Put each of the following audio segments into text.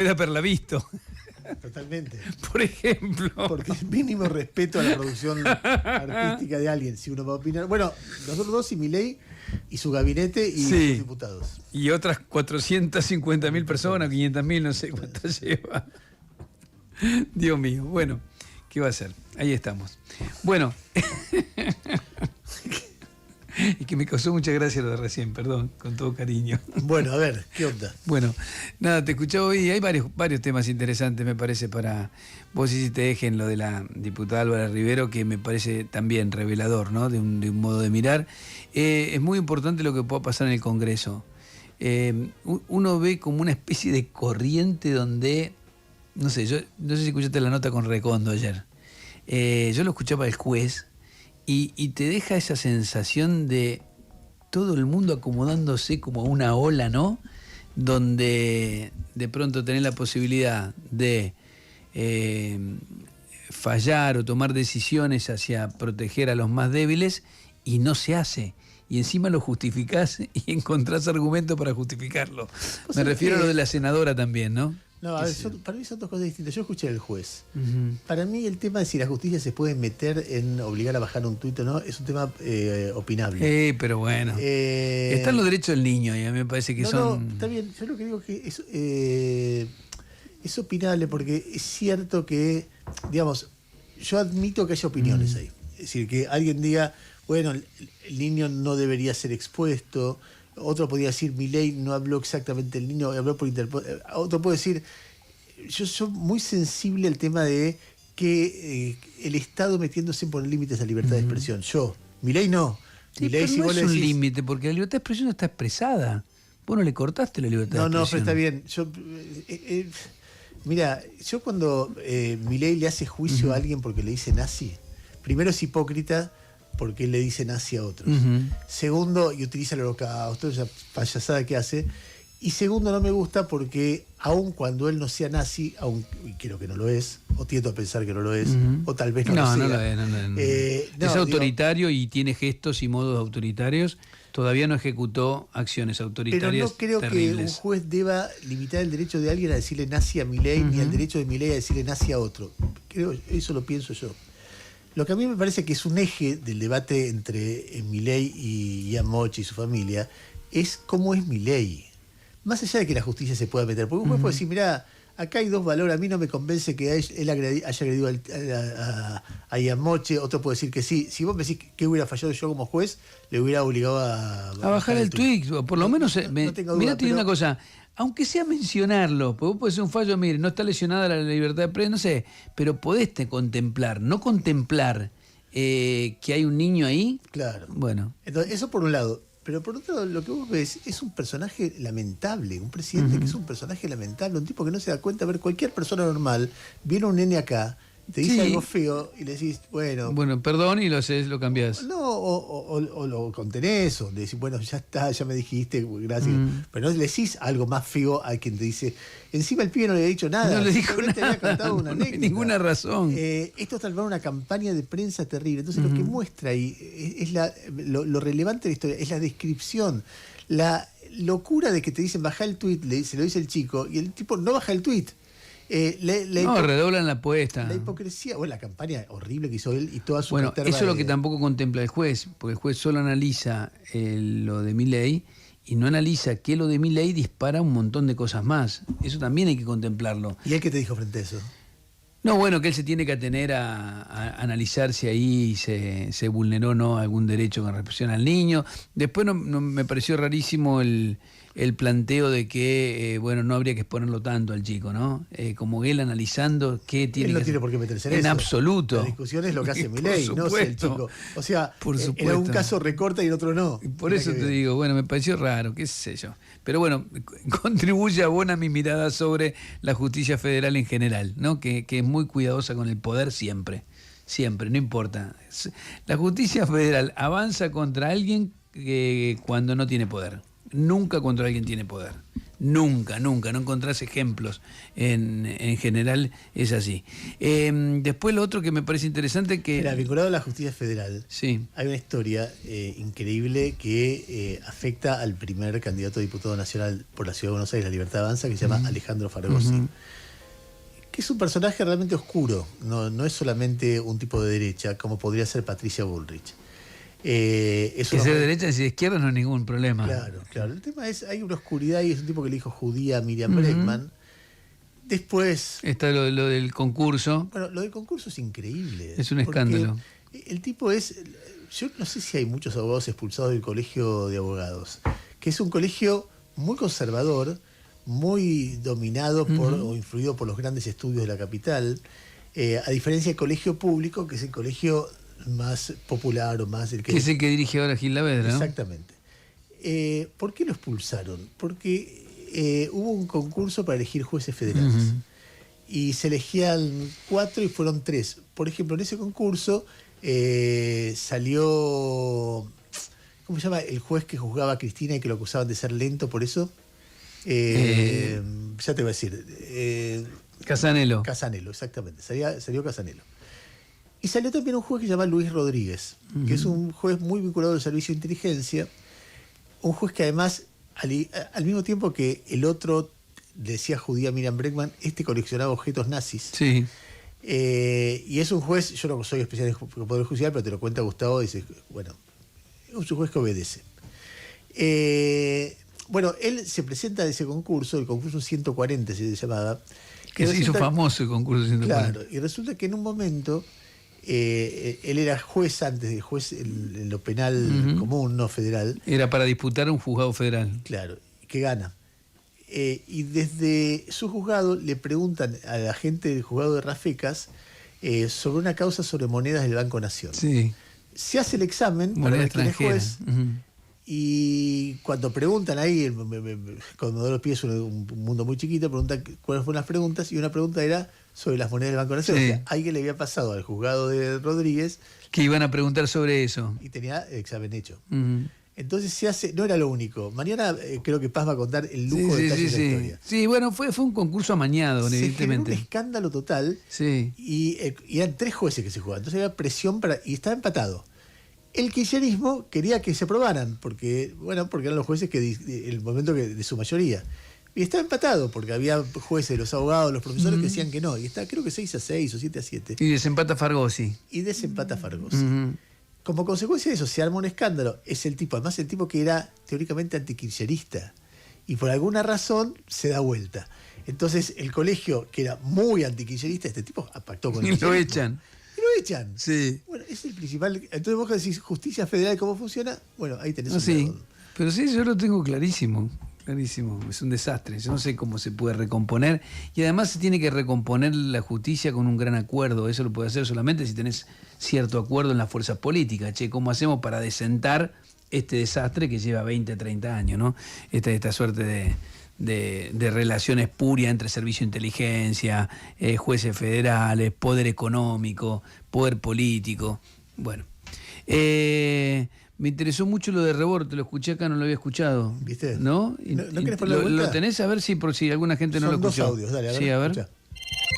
Era Perlavisto, Totalmente. por ejemplo. Porque es mínimo respeto a la producción artística de alguien. Si uno va a opinar. Bueno, nosotros dos y Milei y su gabinete y Sí. sus diputados. Y otras 450.000 personas, 500.000, no sé cuántas lleva. Dios mío, bueno, ¿qué va a hacer? Ahí estamos. Bueno, y que me causó mucha gracia lo de recién, perdón, con todo cariño. Bueno, a ver, ¿qué onda? Bueno, nada, te escuchaba hoy, hay varios temas interesantes, me parece, para vos hiciste eje en lo de la diputada Álvara Rivero, que me parece también revelador, ¿no? De un modo de mirar. Es muy importante lo que pueda pasar en el Congreso. Uno ve como una especie de corriente donde, no sé, yo no sé si escuchaste la nota con Recondo ayer. Yo lo escuchaba el juez y te deja esa sensación de todo el mundo acomodándose como a una ola, ¿no? Donde de pronto tenés la posibilidad de fallar o tomar decisiones hacia proteger a los más débiles y no se hace. Y encima lo justificás y encontrás argumentos para justificarlo. Me refiero a lo de la senadora también, ¿no? No, a ver, para mí son dos cosas distintas. Yo escuché al juez. Uh-huh. Para mí el tema de si la justicia se puede meter en obligar a bajar un tuit o no es un tema opinable. Pero bueno. Están los derechos del niño y a mí me parece que son... No, está bien. Yo lo que digo es que es opinable porque es cierto que, digamos, yo admito que haya opiniones ahí. Es decir, que alguien diga, bueno, el niño no debería ser expuesto. Otro podría decir, Milei no habló exactamente el niño, habló por otro puede decir, yo soy muy sensible al tema de que el Estado metiéndose por límites a la libertad de expresión. Milei no. Sí, Milei, pero si no vos es le un decís, límite, porque la libertad de expresión está expresada. Vos no le cortaste la libertad de no, expresión. pero está bien. Mira, yo cuando Milei le hace juicio a alguien porque le dice nazi, primero es hipócrita porque él le dice nazi a otros. Segundo, y utiliza el holocausto, esa payasada que hace. Y segundo, no me gusta porque aun cuando él no sea nazi, y creo que no lo es, o tiendo a pensar que no lo es, o tal vez no lo sea. No lo es. Es autoritario y tiene gestos y modos autoritarios. Todavía no ejecutó acciones autoritarias. Pero no creo terribles. que un juez deba limitar el derecho de alguien a decirle nazi a Milei, ni el derecho de Milei a decirle nazi a otro. Eso lo pienso yo. Lo que a mí me parece que es un eje del debate entre Milei y Ian Mochi y su familia es cómo es Milei. Más allá de que la justicia se pueda meter. Porque un juez puede decir, mirá, acá hay dos valores, a mí no me convence que él haya agredido a Ian Mochi, otro puede decir que sí. Si vos me decís que hubiera fallado yo como juez, le hubiera obligado a bajar el tuit. Por lo menos, no tengo duda, mirá, te digo una cosa, aunque sea mencionarlo, porque vos podés ser un fallo, mire, no está lesionada la libertad de prensa, no sé, pero podés contemplar, no contemplar que hay un niño ahí. Claro. Bueno. Entonces, eso por un lado. Pero por otro lado, lo que vos ves es un personaje lamentable, un presidente que es un personaje lamentable, un tipo que no se da cuenta. A ver, cualquier persona normal, viene un nene acá, te dice algo feo y le decís, bueno... Bueno, perdón, y lo cambiás. No, o lo contenés, o le decís, bueno, ya está, ya me dijiste, gracias. Pero no le decís algo más feo a quien te dice... Encima el pibe no le había dicho nada. No le dijo nada, había contado una no hay ninguna razón. Esto es tal vez una campaña de prensa terrible. Entonces lo que muestra ahí es lo relevante de la historia, es la descripción. La locura de que te dicen baja el tuit, se lo dice el chico, y el tipo no baja el tuit. Redoblan la apuesta. La hipocresía, la campaña horrible que hizo él y toda su eso es lo que tampoco contempla el juez, porque el juez solo analiza lo de Milei y no analiza que lo de Milei dispara un montón de cosas más. Eso también hay que contemplarlo. ¿Y él qué te dijo frente a eso? No, bueno, que él se tiene que atener a analizar si ahí se vulneró o no algún derecho con relación al niño. Después no me pareció rarísimo el planteo de que, no habría que exponerlo tanto al chico, ¿no? Como él analizando qué tiene él no que tiene hacer. por qué meterse en eso. En absoluto. La discusión es lo que hace Milei, no es el chico. O sea, en algún caso recorta y en otro no. Y por eso te digo, me pareció raro, qué sé yo. Pero bueno, contribuye, abona mi mirada sobre la justicia federal en general, ¿no? Que es muy cuidadosa con el poder siempre. Siempre, no importa. La justicia federal avanza contra alguien cuando no tiene poder. nunca cuando alguien tiene poder. Nunca, nunca, no encontrás ejemplos. En general es así. Después lo otro que me parece interesante que... Mira, vinculado a la justicia federal, sí. Hay una historia increíble que afecta al primer candidato a diputado nacional por la Ciudad de Buenos Aires, La Libertad Avanza, que se llama Alejandro Fargosi, que es un personaje realmente oscuro, no es solamente un tipo de derecha, como podría ser Patricia Bullrich. Que ser de derecha y de izquierda no es ningún problema. Claro. El tema es, hay una oscuridad y es un tipo que le dijo judía a Miriam Bregman. Después... Está lo del concurso. Bueno, lo del concurso es increíble. Es un escándalo. El tipo es... Yo no sé si hay muchos abogados expulsados del colegio de abogados, que es un colegio muy conservador, muy dominado por o influido por los grandes estudios de la capital, a diferencia del colegio público, que es el colegio más popular o más... Que es el que dirige ahora Gil Lavedra, ¿no? Exactamente. ¿Por qué lo expulsaron? Porque hubo un concurso para elegir jueces federales. Y se elegían 4 y fueron 3. Por ejemplo, en ese concurso salió... ¿Cómo se llama? El juez que juzgaba a Cristina y que lo acusaban de ser lento por eso. Ya te voy a decir. Casanelo. Casanelo, exactamente. Salió Casanelo. Y salió también un juez que se llama Luis Rodríguez, que es un juez muy vinculado al servicio de inteligencia, un juez que además, al mismo tiempo que el otro decía judía a Miriam Bregman, coleccionaba objetos nazis. Sí. Y es un juez, yo no soy especialista en Poder Judicial, pero te lo cuenta Gustavo, dice, bueno, es un juez que obedece. Bueno, él se presenta a ese concurso, el concurso 140 se llamaba. Que se hizo famoso el concurso 140. Claro, y resulta que en un momento... él era juez antes de juez en lo penal común, no federal. Era para disputar un juzgado federal. Claro, que gana. Y desde su juzgado le preguntan a la gente del juzgado de Rafecas sobre una causa sobre monedas del Banco Nación. Sí. Se hace el examen moneda para ver quién es extranjera. juez. Y cuando preguntan ahí, Comodoro Pi es un mundo muy chiquito, preguntan cuáles fueron las preguntas, y una pregunta era sobre las monedas del Banco Nación. Sí. O sea, alguien le había pasado al juzgado de Rodríguez. Que iban a preguntar sobre eso. Y tenía el examen hecho. Entonces se hace, no era lo único. Mañana creo que Paz va a contar el lujo de detalles de la historia. Sí, bueno, fue un concurso amañado, evidentemente. Se generó un escándalo total. Sí. Y eran 3 jueces que se jugaban. Entonces había presión y estaba empatado. El kirchnerismo quería que se aprobaran, porque eran los jueces el momento de su mayoría. Y estaba empatado, porque había jueces, los abogados, los profesores que decían que no. Y está, creo que 6-6 o 7-7. Y desempata Fargosi. Y desempata Fargosi. Como consecuencia de eso, se arma un escándalo. Además el tipo que era teóricamente antikirchnerista. Y por alguna razón se da vuelta. Entonces el colegio, que era muy antikirchnerista, este tipo pactó con el Y lo echan. Sí. Bueno, es el principal. Entonces vos decís justicia federal, ¿cómo funciona? Bueno, ahí tenés un sí. lado. Pero sí, yo lo tengo clarísimo. Clarísimo. Es un desastre. Yo no sé cómo se puede recomponer. Y además se tiene que recomponer la justicia con un gran acuerdo. Eso lo puede hacer solamente si tenés cierto acuerdo en las fuerzas políticas. ¿Cómo hacemos para desentar este desastre que lleva 20, 30 años, ¿no? Esta suerte de relación espuria entre servicio de inteligencia, jueces federales, poder económico, poder político. Bueno, me interesó mucho lo de Rebord, lo escuché acá, no lo había escuchado. ¿Viste? ¿No? ¿No querés ponerlo de vuelta? ¿Lo tenés? A ver si por si alguna gente no lo escuchó. Son 2 audios, dale, a ver. Sí, a ver. Escuchá.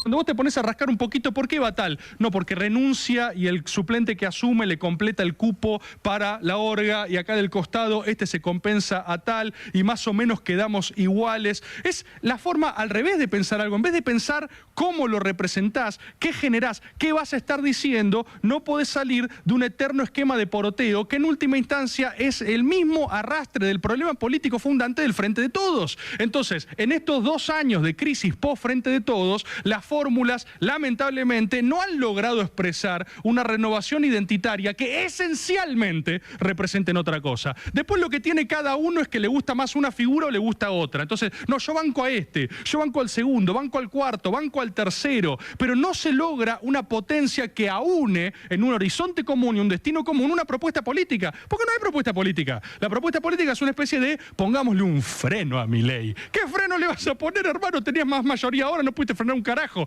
Cuando vos te pones a rascar un poquito, ¿por qué va tal? No, porque renuncia y el suplente que asume le completa el cupo para la orga y acá del costado se compensa a tal y más o menos quedamos iguales. Es la forma al revés de pensar algo. En vez de pensar cómo lo representás, qué generás, qué vas a estar diciendo, no podés salir de un eterno esquema de poroteo que en última instancia es el mismo arrastre del problema político fundante del Frente de Todos. Entonces, en estos 2 años de crisis post-Frente de Todos, las fórmulas, lamentablemente, no han logrado expresar una renovación identitaria que esencialmente representen otra cosa. Después lo que tiene cada uno es que le gusta más una figura o le gusta otra. Entonces, no, yo banco a yo banco al segundo, banco al cuarto, banco al tercero, pero no se logra una potencia que aúne en un horizonte común y un destino común una propuesta política. Porque no hay propuesta política. La propuesta política es una especie de, pongámosle un freno a Milei. ¿Qué freno le vas a poner, hermano? Tenías más mayoría ahora, no pudiste frenar un carajo.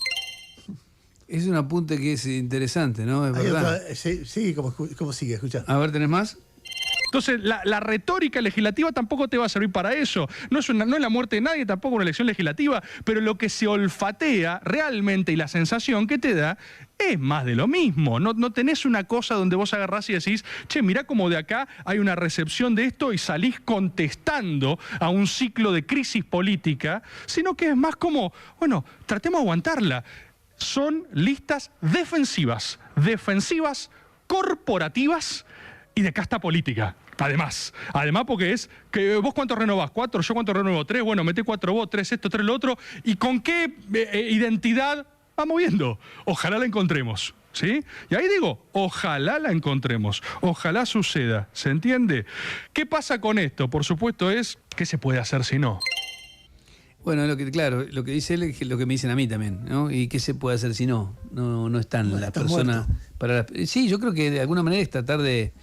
Es un apunte que es interesante, ¿no? Es verdad. Sí, ¿cómo sigue? Escucha. A ver, ¿tenés más? Entonces, la retórica legislativa tampoco te va a servir para eso. No es la muerte de nadie, tampoco una elección legislativa, pero lo que se olfatea realmente y la sensación que te da es más de lo mismo. No tenés una cosa donde vos agarrás y decís, che, mirá como de acá hay una recepción de esto y salís contestando a un ciclo de crisis política, sino que es más como, bueno, tratemos de aguantarla. Son listas defensivas, corporativas y de casta política. Además porque es que vos cuánto renovás, 4, yo cuánto renuevo, 3, bueno, meté 4 vos, 3 esto, 3 lo otro, y con qué identidad vamos viendo. Ojalá la encontremos, ¿sí? Y ahí digo, ojalá la encontremos, ojalá suceda, ¿se entiende? ¿Qué pasa con esto? Por supuesto es, ¿qué se puede hacer si no? Bueno, claro, lo que dice él es lo que me dicen a mí también, ¿no? ¿Y qué se puede hacer si no? No están Bueno, las está personas muerto. para las... Sí, yo creo que de alguna manera es tratar de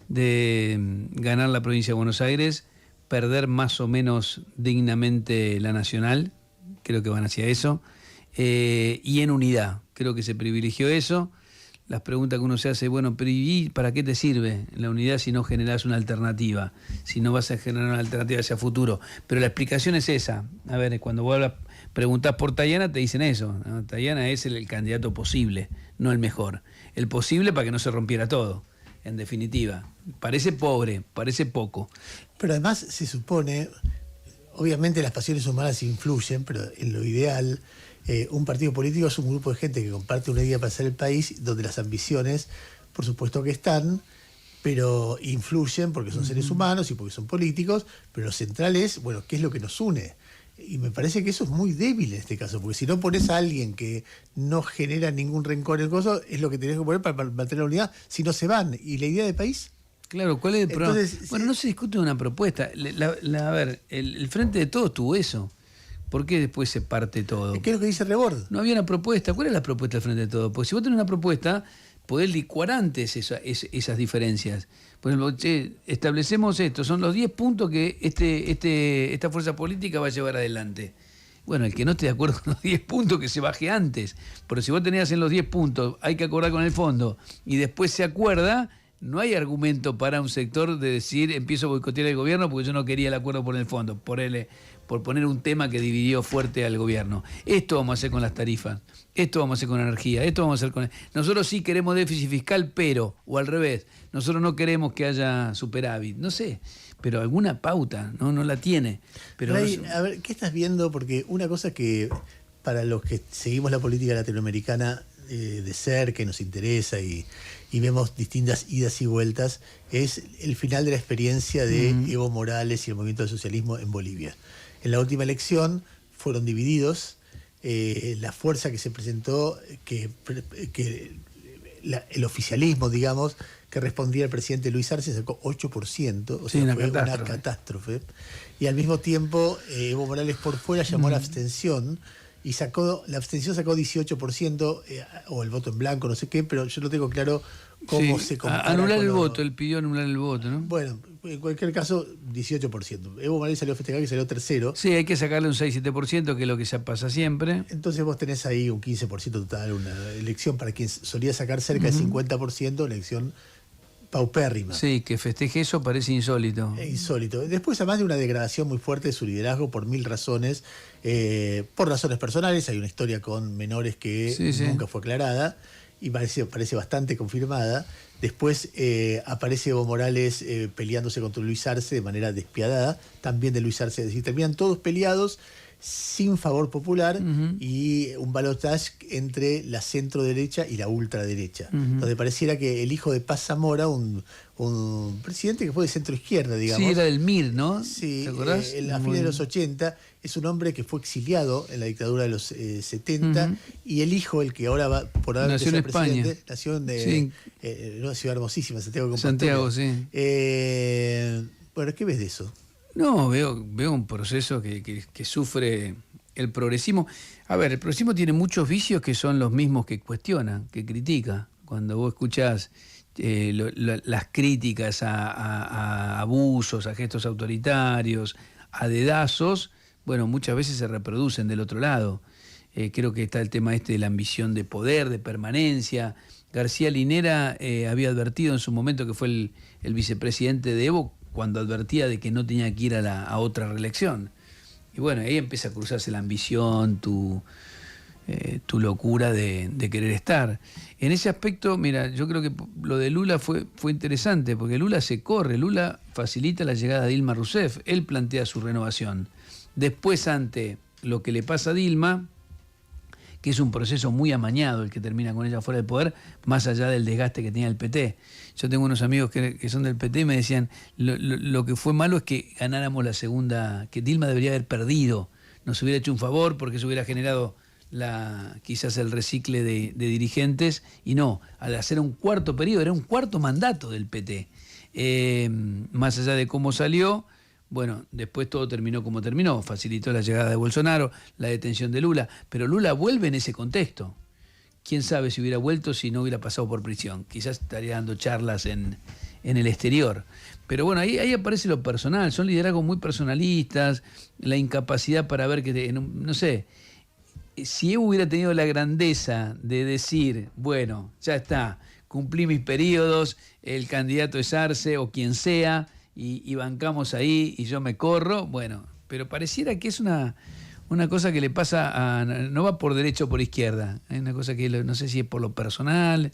ganar la provincia de Buenos Aires, perder más o menos dignamente la nacional, creo que van hacia eso, y en unidad, creo que se privilegió eso. Las preguntas que uno se hace, bueno, pero ¿y para qué te sirve la unidad si no generás una alternativa? Si no vas a generar una alternativa hacia futuro. Pero la explicación es esa. A ver, cuando vos preguntás por Tayana, te dicen eso, ¿no? Tayana es el candidato posible, no el mejor. El posible para que no se rompiera todo, en definitiva. Parece pobre, parece poco. Pero además se supone, obviamente las pasiones humanas influyen, pero en lo ideal, un partido político es un grupo de gente que comparte una idea para hacer el país, donde las ambiciones, por supuesto que están, pero influyen porque son seres humanos y porque son políticos, pero lo central es, bueno, ¿qué es lo que nos une? Y me parece que eso es muy débil en este caso, porque si no pones a alguien que no genera ningún rencor en el coso, es lo que tenés que poner para mantener la unidad, si no se van. ¿Y la idea de país? Claro, ¿cuál es el problema? Entonces, Bueno, no se discute una propuesta. A ver, el Frente de Todos tuvo eso. ¿Por qué después se parte todo? ¿Qué es lo que dice Rebord? No había una propuesta. ¿Cuál es la propuesta del Frente de Todos? Porque si vos tenés una propuesta, podés licuar antes esas diferencias. Por ejemplo, che, establecemos esto, son los 10 puntos que esta fuerza política va a llevar adelante. Bueno, el que no esté de acuerdo con los 10 puntos, que se baje antes. Porque si vos tenías en los 10 puntos, hay que acordar con el fondo, y después se acuerda, no hay argumento para un sector de decir, empiezo a boicotear el gobierno porque yo no quería el acuerdo por el fondo, por poner un tema que dividió fuerte al gobierno. Esto vamos a hacer con las tarifas, esto vamos a hacer con energía, esto vamos a hacer con... Nosotros sí queremos déficit fiscal, pero, o al revés, nosotros no queremos que haya superávit, no sé, pero alguna pauta, no la tiene. Pero Ray, a ver, ¿qué estás viendo? Porque una cosa que para los que seguimos la política latinoamericana de cerca, que nos interesa y vemos distintas idas y vueltas, es el final de la experiencia de Evo Morales y el movimiento del socialismo en Bolivia. En la última elección fueron divididos. La fuerza que se presentó, el oficialismo, digamos, que respondía al presidente Luis Arce, sacó 8%, o sea, sí, fue una catástrofe. Y al mismo tiempo, Evo Morales por fuera llamó a la abstención, y la abstención sacó 18%, o el voto en blanco, no sé qué, pero yo no tengo claro cómo se compara. Anular el voto, él pidió anular el voto, ¿no? Bueno, en cualquier caso, 18%. Evo Morales salió a festejar, que salió tercero. Sí, hay que sacarle un 6-7%, que es lo que ya pasa siempre. Entonces vos tenés ahí un 15% total, una elección para quien solía sacar cerca del 50%, una elección paupérrima. Sí, que festeje eso parece insólito. Insólito. Después, además de una degradación muy fuerte de su liderazgo por 1000 razones, por razones personales, hay una historia con menores que nunca fue aclarada y parece bastante confirmada. Después aparece Evo Morales peleándose contra Luis Arce de manera despiadada, también de Luis Arce, es decir, terminan todos peleados sin favor popular y un balotaje entre la centro derecha y la ultraderecha, donde pareciera que el hijo de Paz Zamora, un presidente que fue de centro izquierda, digamos. Sí, era del MIR, ¿no? Sí, ¿te acordás? En la fin de los 80, es un hombre que fue exiliado en la dictadura de los 70, y el hijo, el que ahora va por ahora nació en España. Nació en una ciudad hermosísima, Santiago de Santiago, sí. Bueno, ¿qué ves de eso? No, veo un proceso que sufre el progresismo. A ver, el progresismo tiene muchos vicios que son los mismos que cuestiona, que critica. Cuando vos escuchás las críticas a abusos, a gestos autoritarios, a dedazos, bueno, muchas veces se reproducen del otro lado. Creo que está el tema de la ambición de poder, de permanencia. García Linera había advertido en su momento, que fue el vicepresidente de Evo, cuando advertía de que no tenía que ir a otra reelección. Y bueno, ahí empieza a cruzarse la ambición, tu locura de querer estar. En ese aspecto, mira, yo creo que lo de Lula fue interesante, porque Lula se corre, Lula facilita la llegada de Dilma Rousseff, él plantea su renovación. Después, ante lo que le pasa a Dilma, que es un proceso muy amañado el que termina con ella fuera del poder, más allá del desgaste que tenía el PT. Yo tengo unos amigos que son del PT y me decían, lo que fue malo es que ganáramos la segunda, que Dilma debería haber perdido, nos hubiera hecho un favor porque eso hubiera generado quizás el recicle de dirigentes, y no, al hacer un cuarto periodo, era un cuarto mandato del PT. Más allá de cómo salió, bueno, después todo terminó como terminó, facilitó la llegada de Bolsonaro, la detención de Lula, pero Lula vuelve en ese contexto. Quién sabe si hubiera vuelto si no hubiera pasado por prisión, quizás estaría dando charlas en el exterior. Pero bueno, ahí aparece lo personal, son liderazgos muy personalistas, la incapacidad para ver que, no sé, si Evo hubiera tenido la grandeza de decir, bueno, ya está, cumplí mis periodos, el candidato es Arce o quien sea, y bancamos ahí y yo me corro, bueno, pero pareciera que es una cosa que le pasa no va por derecha o por izquierda, es una cosa que no sé si es por lo personal.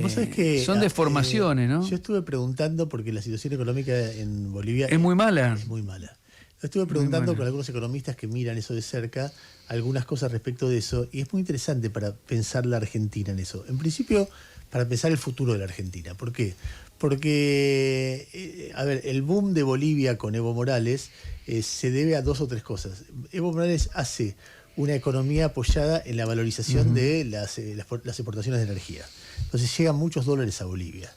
Vos sabés que son deformaciones, ¿no? Yo estuve preguntando, porque la situación económica en Bolivia es muy mala. Es muy mala. Estuve preguntando con algunos economistas que miran eso de cerca, algunas cosas respecto de eso, y es muy interesante para pensar la Argentina en eso. En principio, para pensar el futuro de la Argentina. ¿Por qué? Porque, a ver, el boom de Bolivia con Evo Morales se debe a dos o tres cosas. Evo Morales hace una economía apoyada en la valorización de las exportaciones de energía. Entonces llegan muchos dólares a Bolivia.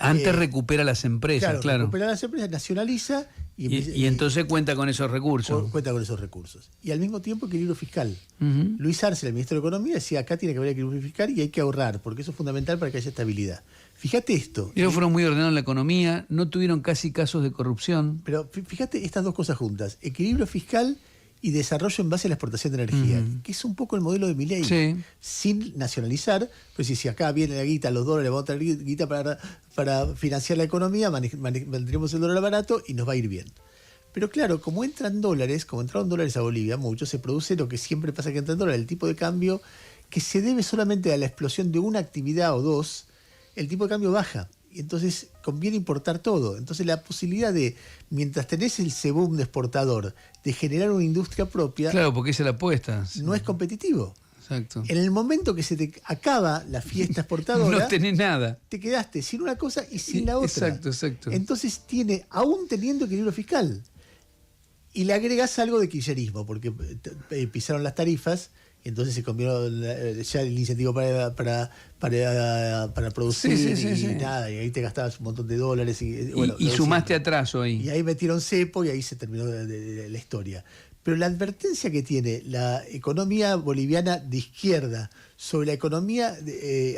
Antes recupera las empresas, claro. Recupera las empresas, nacionaliza y entonces cuenta con esos recursos. Cuenta con esos recursos. Y al mismo tiempo equilibrio fiscal. Luis Arce, el ministro de Economía, decía acá tiene que haber equilibrio fiscal y hay que ahorrar, porque eso es fundamental para que haya estabilidad. Fíjate esto. Ellos fueron muy ordenados en la economía, no tuvieron casi casos de corrupción. Pero fíjate estas dos cosas juntas, equilibrio fiscal y desarrollo en base a la exportación de energía, que es un poco el modelo de Milei, sin nacionalizar, pues si acá viene la guita, los dólares, vamos a tener guita para financiar la economía, mantendremos el dólar barato y nos va a ir bien. Pero claro, como entraron dólares a Bolivia, muchos, se produce lo que siempre pasa que entran dólares, el tipo de cambio que se debe solamente a la explosión de una actividad o dos, el tipo de cambio baja. Y entonces conviene importar todo. Entonces la posibilidad de, mientras tenés el boom de exportador, de generar una industria propia... Claro, porque esa es la apuesta. No es competitivo. Exacto. En el momento que se te acaba la fiesta exportadora... no tenés nada. Te quedaste sin una cosa y sin la otra. Exacto. Entonces aún teniendo equilibrio fiscal. Y le agregás algo de kirchnerismo, porque pisaron las tarifas... Entonces se cambió ya el incentivo para producir y nada, y ahí te gastabas un montón de dólares. Y sumaste atraso ahí. Y ahí metieron cepo y ahí se terminó la historia. Pero la advertencia que tiene la economía boliviana de izquierda sobre la economía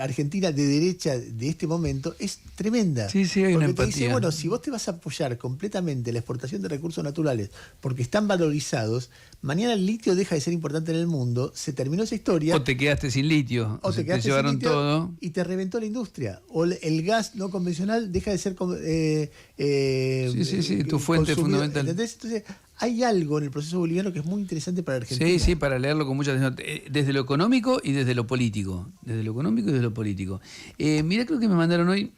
argentina de derecha de este momento es tremenda. Sí, hay una empatía. Porque te dice, bueno, si vos te vas a apoyar completamente la exportación de recursos naturales porque están valorizados, mañana el litio deja de ser importante en el mundo, se terminó esa historia. O te quedaste sin litio, o te llevaron sin litio todo. Y te reventó la industria. O el gas no convencional deja de ser tu fuente fundamental. ¿Entendés? Entonces, hay algo en el proceso boliviano que es muy interesante para Argentina. Sí, para leerlo con mucha atención. Desde lo económico y desde lo político. Mirá, creo que me mandaron hoy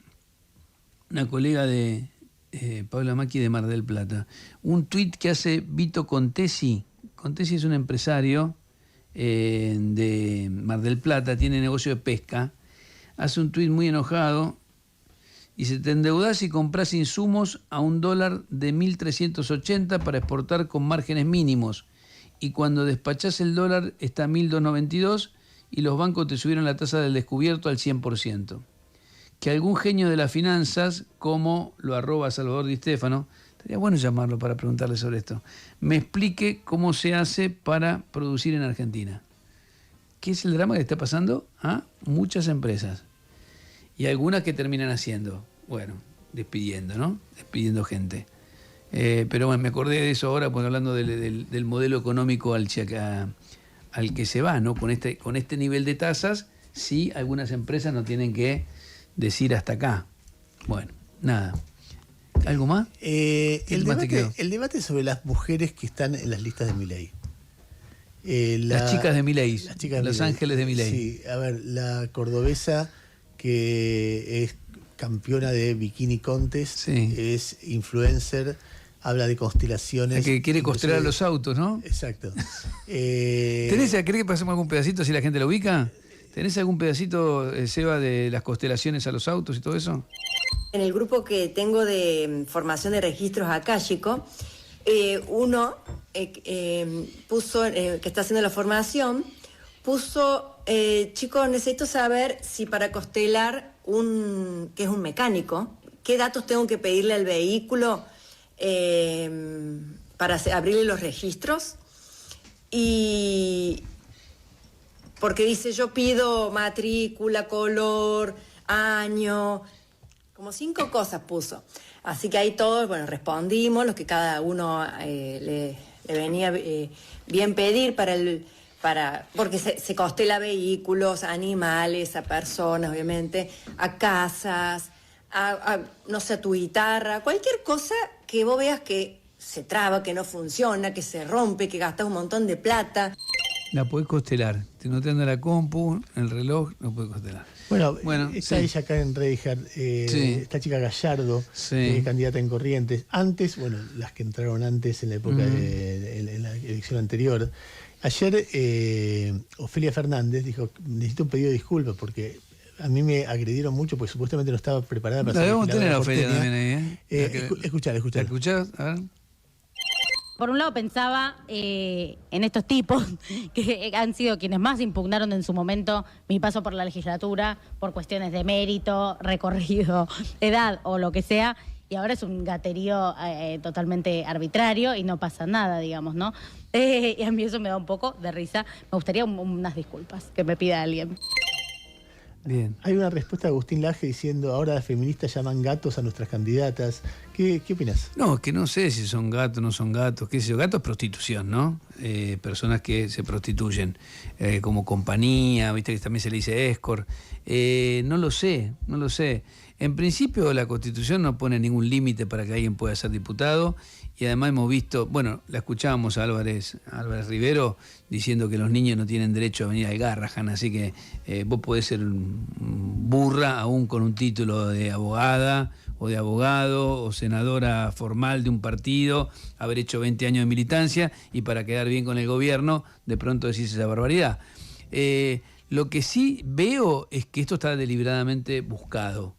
una colega de Paula Macchi de Mar del Plata. Un tuit que hace Vito Contesi. Contesi es un empresario de Mar del Plata, tiene negocio de pesca. Hace un tuit muy enojado. Dice, te endeudás y comprás insumos a $1 de 1.380 para exportar con márgenes mínimos. Y cuando despachás el dólar está a 1.292 y los bancos te subieron la tasa del descubierto al 100%. Que algún genio de las finanzas, como lo arroba Salvador Di Stéfano, estaría bueno llamarlo para preguntarle sobre esto, me explique cómo se hace para producir en Argentina. ¿Qué es el drama que está pasando a muchas empresas? Y algunas que terminan haciendo, despidiendo gente. Pero bueno, me acordé de eso ahora, porque hablando del modelo económico al al que se va, ¿no? Con este nivel de tasas, sí, algunas empresas no tienen que decir hasta acá. Bueno, nada. ¿Algo más? El debate sobre las mujeres que están en las listas de Milei. Las chicas de Milei, los ángeles de Milei. Sí, a ver, la cordobesa que es campeona de bikini contest, Sí. es influencer, habla de constelaciones. La que quiere constelar los autos, ¿no? Exacto. ¿Querés que pasemos algún pedacito si la gente lo ubica? ¿Tenés algún pedacito, Seba, de las constelaciones a los autos y todo eso? En el grupo que tengo de formación de registros akáshico, uno puso, que está haciendo la formación, puso, chicos, necesito saber si para constelar que es un mecánico, qué datos tengo que pedirle al vehículo para abrirle los registros. Y porque dice, yo pido matrícula, color, año, como 5 cosas puso. Así que ahí todos, bueno, respondimos, los que cada uno le venía bien pedir porque se constela vehículos, animales, a personas, obviamente, a casas, no sé, a tu guitarra, cualquier cosa que vos veas que se traba, que no funciona, que se rompe, que gastas un montón de plata. La podés constelar. Si no te anda la compu, el reloj, no podés constelar. Bueno, está sí. ella acá en Reinhardt, esta chica Gallardo, Sí. candidata en Corrientes. Antes, bueno, las que entraron antes en la época en la elección anterior. Ayer Ofelia Fernández dijo, necesito un pedido de disculpas porque a mí me agredieron mucho porque supuestamente no estaba preparada para La ser debemos legisladora tener a Ofelia porteña. también ahí, ¿eh? Escuchar. ¿La escuchás? A ver. Por un lado pensaba en estos tipos que han sido quienes más impugnaron en su momento mi paso por la legislatura por cuestiones de mérito, recorrido, edad o lo que sea, y ahora es un gaterío totalmente arbitrario y no pasa nada, digamos, ¿no? Y a mí eso me da un poco de risa. Me gustaría unas disculpas que me pida alguien. Bien. Hay una respuesta de Agustín Laje diciendo, ahora las feministas llaman gatos a nuestras candidatas. ¿Qué opinas? No, que no sé si son gatos o no son gatos, qué sé yo. Gato es prostitución, ¿no? Personas que se prostituyen como compañía, viste que también se le dice escort. No lo sé. En principio la Constitución no pone ningún límite para que alguien pueda ser diputado y además hemos visto, bueno, la escuchábamos a Álvarez Rivero diciendo que los niños no tienen derecho a venir al Garrahan, así que vos podés ser burra aún con un título de abogada o de abogado o senadora formal de un partido, haber hecho 20 años de militancia y para quedar bien con el gobierno de pronto decís esa barbaridad. Lo que sí veo es que esto está deliberadamente buscado,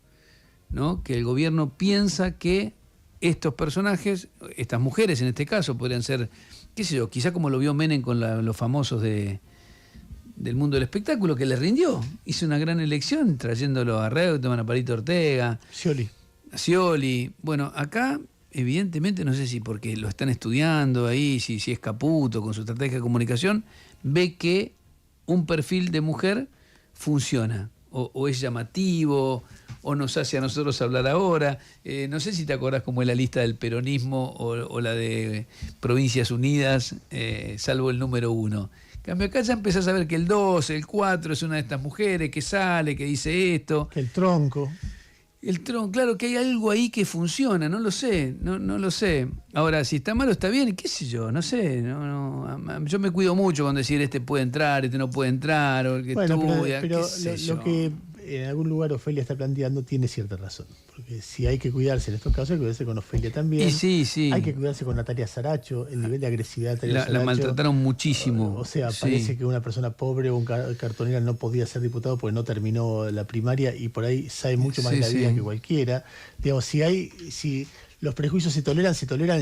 ¿no? Que el gobierno piensa que estos personajes, estas mujeres en este caso, podrían ser, qué sé yo, quizá como lo vio Menem con los famosos del mundo del espectáculo, que les rindió. Hizo una gran elección trayéndolo a Reutemann, a Palito Ortega, a Scioli. Bueno, acá evidentemente, no sé si porque lo están estudiando ahí, si es Caputo con su estrategia de comunicación, ve que un perfil de mujer funciona, o es llamativo, o nos hace a nosotros hablar ahora. No sé si te acordás cómo es la lista del peronismo o la de Provincias Unidas, salvo el número 1. En cambio acá ya empezás a ver que el 2, el 4 es una de estas mujeres que sale, que dice esto. El tronco. Claro que hay algo ahí que funciona, no lo sé, no lo sé. Ahora, si está malo está bien, qué sé yo, no sé. Yo me cuido mucho con decir este puede entrar, este no puede entrar, o el que estudia, pero qué sé yo. lo que en algún lugar Ofelia está planteando tiene cierta razón. Porque si hay que cuidarse en estos casos, hay que cuidarse con Ofelia también. Y sí. Hay que cuidarse con Natalia Saracho, el nivel de agresividad de Natalia Saracho. La maltrataron muchísimo. O sea, sí. parece que una persona pobre o un cartonera no podía ser diputado porque no terminó la primaria y por ahí sabe mucho más de la vida que cualquiera. Digamos, si los prejuicios se toleran y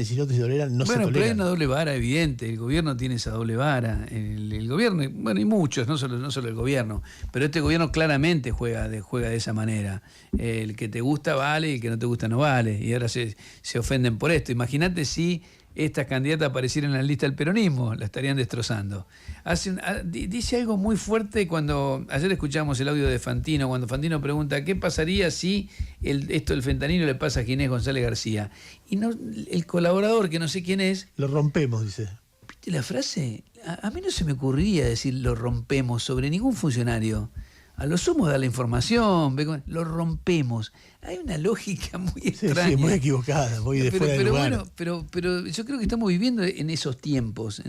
si no se toleran, no se toleran. Bueno, pero hay una doble vara evidente. El gobierno tiene esa doble vara. El gobierno, bueno, y muchos, no solo el gobierno, pero este gobierno claramente juega de esa manera. El que te gusta vale y el que no te gusta no vale. Y ahora se ofenden por esto. Imagínate si estas candidatas aparecieran en la lista del peronismo, la estarían destrozando. Dice algo muy fuerte cuando ayer escuchamos el audio de Fantino, cuando Fantino pregunta qué pasaría si esto del fentanilo le pasa a Ginés González García. Y no, el colaborador, que no sé quién es, lo rompemos, dice. ¿Viste la frase? A mí no se me ocurría decir lo rompemos sobre ningún funcionario. A lo sumo dar la información, lo rompemos. Hay una lógica muy extraña. Sí, muy equivocada, muy de fuera de lugar. Bueno, pero yo creo que estamos viviendo en esos tiempos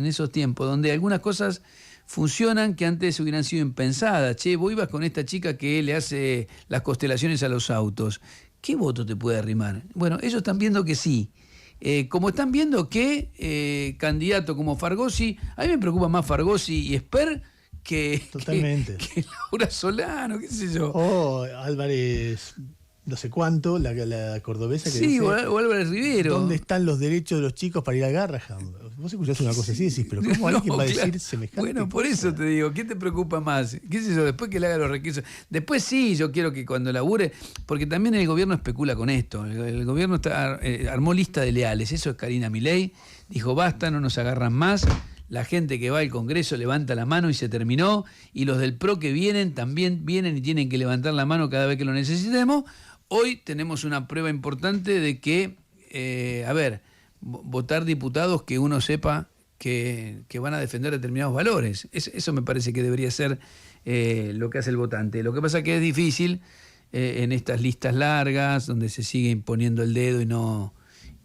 donde algunas cosas funcionan que antes hubieran sido impensadas. Che, vos ibas con esta chica que le hace las constelaciones a los autos. ¿Qué voto te puede arrimar? Bueno, ellos están viendo que sí. Como están viendo que candidato como Fargosi, a mí me preocupa más Fargosi y Esper que Laura Solano, qué sé yo. O Álvarez, no sé cuánto, la cordobesa que sí, dice, o Álvarez Rivero. ¿dónde están los derechos de los chicos para ir a Garrahan? Vos escuchás una cosa así y decís, pero ¿cómo alguien va a decir semejante Bueno, por cosa? eso te digo, ¿qué te preocupa más? ¿Qué sé yo? Después que le haga los requisitos. Después sí, yo quiero que cuando labure, porque también el gobierno especula con esto. El gobierno armó lista de leales. Eso es Karina Milei. Dijo, basta, no nos agarran más. La gente que va al Congreso levanta la mano y se terminó. Y los del PRO que vienen también vienen y tienen que levantar la mano cada vez que lo necesitemos. Hoy tenemos una prueba importante de que, votar diputados que uno sepa que van a defender determinados valores. Eso me parece que debería ser lo que hace el votante. Lo que pasa es que es difícil en estas listas largas, donde se sigue imponiendo el dedo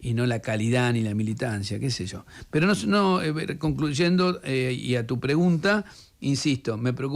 y no la calidad ni la militancia, qué sé yo. Pero concluyendo, y a tu pregunta, insisto, me preocupa